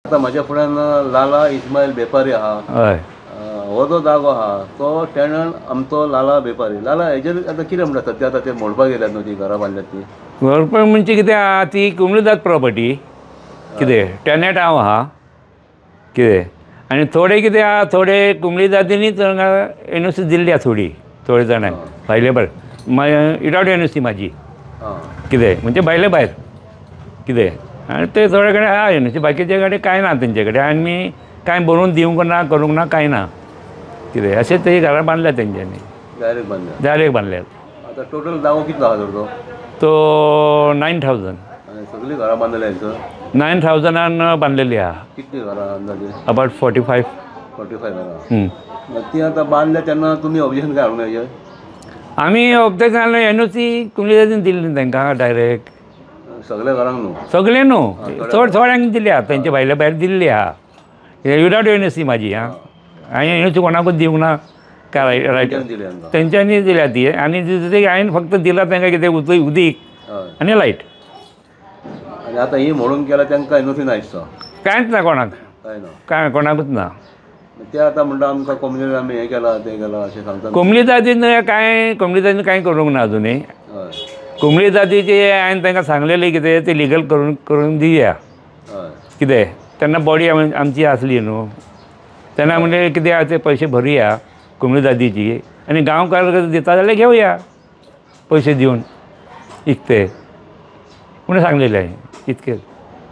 आता माझ्या फुड्यान लाला इस्माईल बेपारी आहा. हय. हो जो जागो आहा तो टॅनंट आमचो लाला बेपारी. लाला हेजेर आतां कितें म्हणटा सद्या आतां ते मोडपाक गेल्यात न्हू ती घरां बांदल्यात ती. व्हरपा म्हणजे कितें आहा ती कुमलीदाद प्रॉपर्टी कितें टॅनंट हांव आहा कितें आनी थोडे कितें आहा थोडे कुमलीदादीनीच एनओसी दिल्ली आहा थोडे जाणांक भायले भायर विदावट एनओसी म्हाजी कितें म्हणजे भायले भायर कितें आनी ते थोडे कडेन आहा एनओसी बाकीचे कडेन कांय ना तेंचे कडेन आनी कांय बरोवन दिवंक ना करूंक ना कांय ना कितें अशें ते घरां बांदल्यात तेंच्यांनी डायरेक्ट बांदल्यात. आतां टोटल जागो कितलो आहा तर तो 9,000 आनी सगळीं घरां बांदल्या 9,000 बांदलेली आहा. कितलीं घरां अंदाजे? अबावट 45 घरां. ती आतां बांदल्या तेन्ना तुमी ऑब्जेक्शन काय हाडूंक हेजेर? आमी ऑब्जेक्शन एनओसी कुमलीदादीन दिल्ली तांकां डायरेक्ट सगळ्या घरांक न्हू? सगळे न्हू थोड्यांक दिली आहा तेंचे भायले भायर दिल्ली आहा विदावट एनओसी म्हाजी आं हांवें एनओसी कोणाकूच दिवंक ना काय रायट तेंच्यांनी दिल्या ती आनी हांवें फक्त दिला तांकां कितें उदीक आनी लायट. आनी आतां ही म्हणून केला तांकां एनओसी ना दिसता? कांयच ना कोणाक कांय कोणाकूच ना. ते आतां म्हणटा आमकां कोम्युनिटी आमी हें केलां तें केलां अशें सांगता. कुमलीदादीन कांय करूंक ना अजुनूय. कुमलीदादीचे हांवें तांकां सांगलेलें कितें तें लिगल करून दिया कितें तेन्ना बॉडी आमची आसली न्हू तेन्ना म्हणजे कितें आहा ते पयशे भरुया कुमलीदादीची आनी गांवकार दिता जाल्यार घेवया पयशे दिवन इकते म्हणून सांगलेलें हांवें इतकेंच.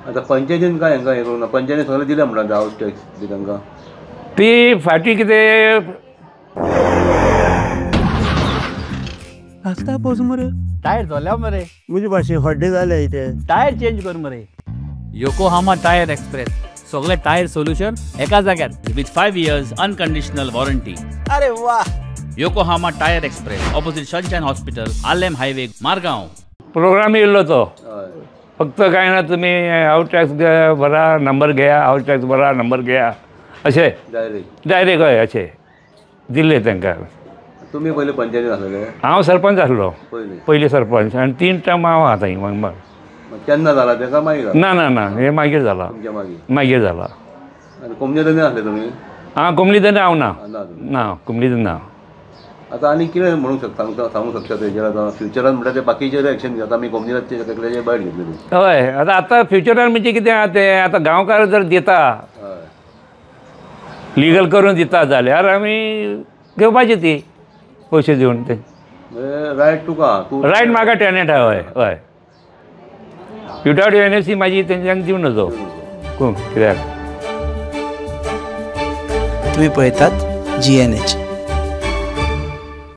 आतां पंचायतीन कांय हेंकां हें करूंक ना पंचायतीन सगळें दिलें म्हणटा हावस टॅक्स बी तांकां ती फाटीं कितें आसता पोस मरे टायर झाल्या मरे म्हजे भाशेन हड्डे जाले इथे टायर चेंज कर मरे. योकोहामा टायर एक्सप्रेस सगळे टायर सोल्यूशन एका जाग्यार विथ 5 years अनकंडिशनल वॉरंटी. अरे वा. Yokohama tyre express opposite sunshine hospital आलेम हायवे मारगांव. प्रोग्राम येयल्लो तो फक्त कांय ना तुमी हावस टॅक्स भरा नंबर घेया हावस टॅक्स भरा नंबर घेया अशें डायरेक्ट हय अशें दिल्लें तांकां. तुमी पयलीं पंचायतीन आसलेले? हांव सरपंच आसलो पयलीं सरपंच आनी 3 टर्म हांव आहा थंय मेंबर. केन्ना जाला तेका मागीर? ना हे मागीर जाला मागीर जाला. आनी कोमनीदादीन आसले तुमी? हां कोमलीदादीन हांव ना कोमलीदादीन ना. आतां आनी कितें म्हणूंक शकता सांगूंक शकता तेजेर आतां फ्युचरान म्हणटा ते बाकीचे एक्शन घेता आमी कोमनीदादचे एकल्याचे बायट घेतली. हय आतां फ्युचरान म्हणजे कितें आहा तें आतां गांवकार जर दिता लिगल करून दिता जाल्यार आमी घेवपाची ती पयशे दिवन ते रायट तुका रायट म्हाका टॅनंट आहा हय विदावट एनओसी म्हाजी तेंच्यांक दिवं नजो कित्याक तुम्ही पळयतात GNH.